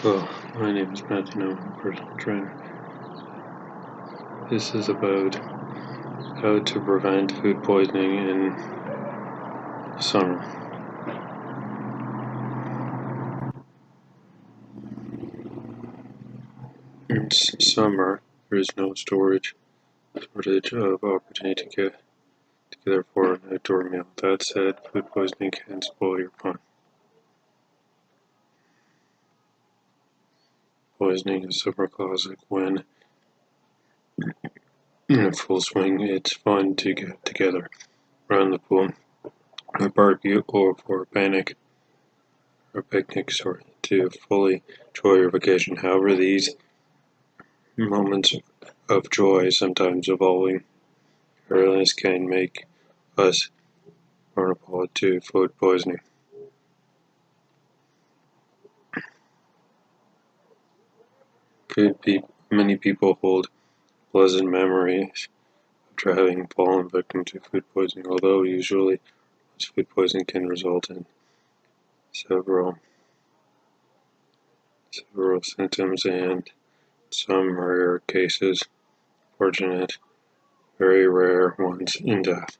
Hello, my name is Matthew, and I'm a personal trainer. This is about how to prevent food poisoning in the summer. In summer, there is no shortage of opportunity to get together for an outdoor meal. That said, food poisoning can spoil your fun. Poisoning is super classic when in full swing. It's fun to get together around the pool, a barbecue, or for a picnic, to fully enjoy your vacation. However, these moments of joy, sometimes evolving illness, can make us vulnerable to food poisoning. Many people hold pleasant memories of having fallen victim to food poisoning, although usually food poisoning can result in several symptoms and some rare cases, very rare ones, in death.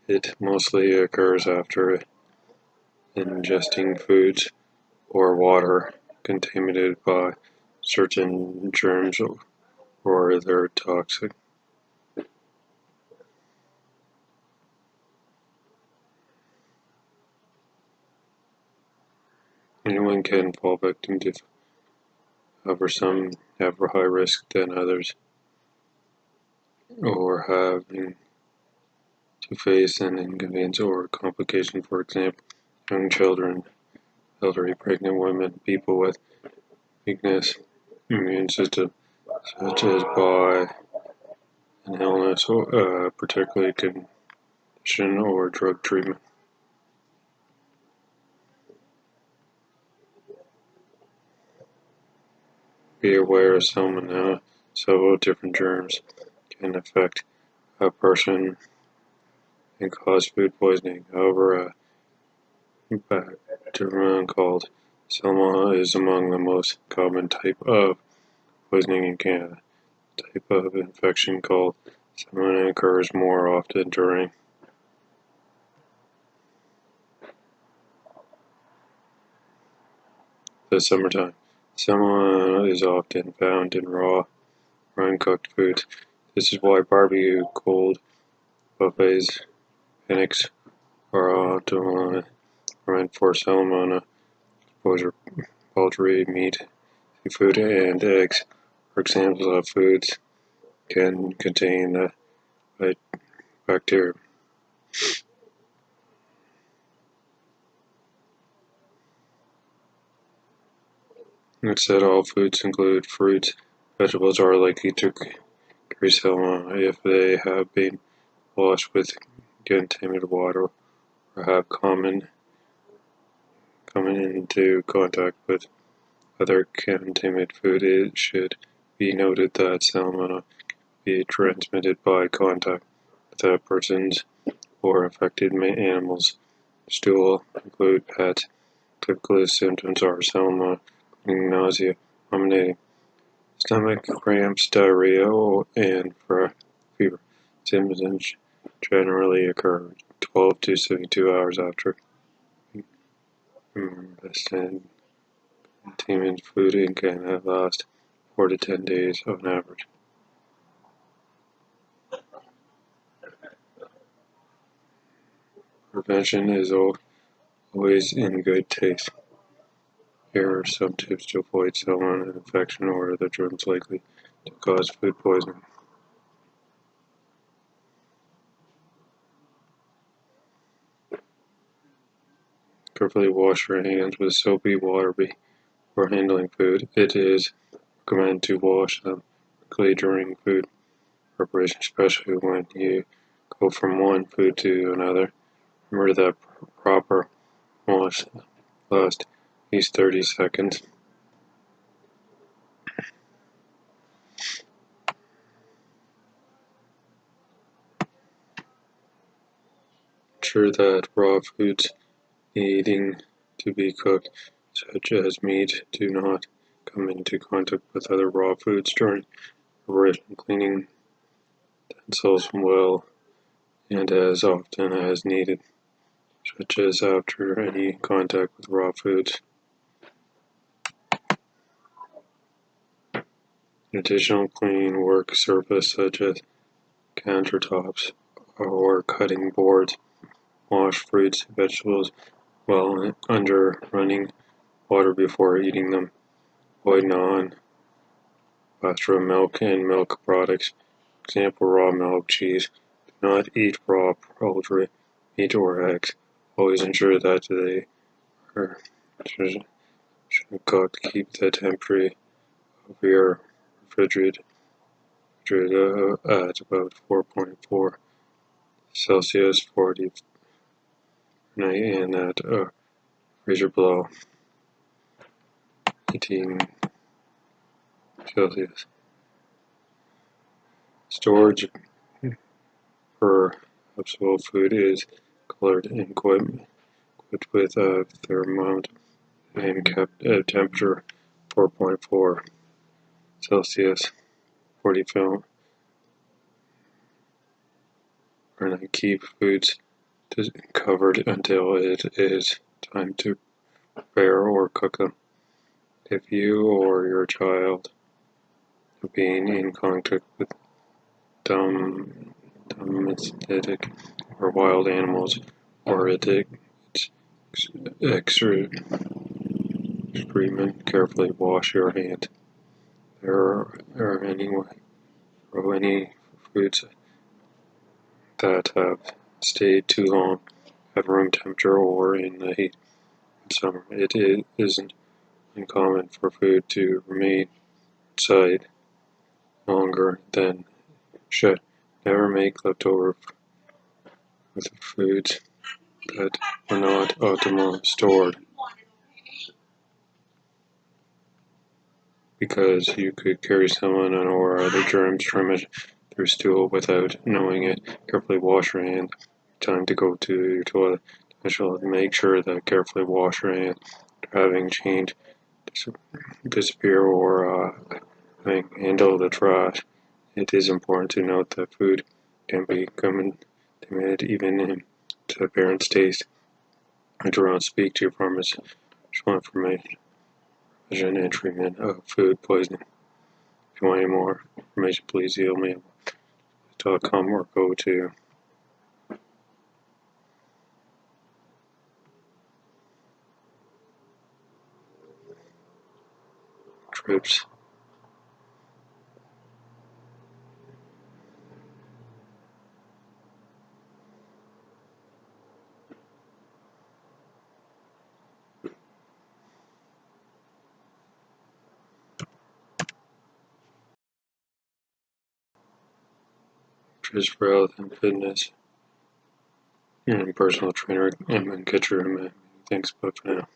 It mostly occurs after ingesting foods or water contaminated by certain germs or they're toxic. Anyone can fall victim to, however, some have a high risk than others, or having to face an inconvenience or complication. For example, young children, elderly, pregnant women, people with weakness immune system, such as by an illness or particularly condition or drug treatment. Be aware of salmonella. Several different germs can affect a person and cause food poisoning. However, a bacterium called salmonella is among the most common type of poisoning in Canada. The type of infection called salmonella occurs more often during the summertime. Salmonella is often found in raw or uncooked foods. This is why barbecue, cold buffets, picnics are optimal for salmonella exposure. Poultry, meat, seafood, and eggs are examples of foods can contain the bacteria. Instead, all foods, include fruits, vegetables, are likely to carry salmonella if they have been washed with contaminated water or have come into contact with other contaminated food. It should be noted that salmonella can be transmitted by contact with a person's or affected animals' stool. Include pets. Typical symptoms are salmonella, including nausea, vomiting, stomach cramps, diarrhea, and fever. Symptoms generally occur 12 to 72 hours after ingesting contaminated food and can last 4 to 10 days on average. Prevention is always in good taste. Here are some tips to avoid salmonella infection or other germs likely to cause food poisoning. Carefully wash your hands with soapy water before handling food. It is recommended to wash them quickly during food preparation, especially when you go from one food to another. Remember that proper wash lasts at least 30 seconds. Ensure that raw foods needing to be cooked, such as meat, do not come into contact with other raw foods during original cleaning utensils well and as often as needed, such as after any contact with raw foods. Additional cleaning work surface such as countertops or cutting boards. Wash fruits and vegetables well under running water before eating them. Avoid non-pastured milk and milk products. Example, raw milk, cheese. Do not eat raw poultry, meat, or eggs. Always ensure that they are cooked. Keep the temperature of your refrigerator at about 4.4 Celsius 40 Fahrenheit and at freezer below 18 Celsius. Storage for perishable food is colored and equipped with a thermometer and kept at temperature 4.4 Celsius 40 Fahrenheit. Keep foods covered until it is time to prepare or cook them. If you or your child have been in contact with domestic or wild animals or its excrement, carefully wash your hands. Throw any foods that have stayed too long at room temperature or in the heat in summer. It isn't uncommon for food to remain inside longer than it should. Never make leftover with foods that were not optimally stored, because you could carry salmonella or other germs from it through stool without knowing it. Carefully wash your hands. Time to go to your toilet. Make sure that carefully wash your hands having changed, disappear, or handle the trash. It is important to note that food can be contaminated even in its appearance, taste, and to speak to your pharmacist for information and treatment of food poisoning. If you want any more information, please email me at .com or go to trips. Trips for Health and Fitness and personal trainer, MnN. Thanks, but for now.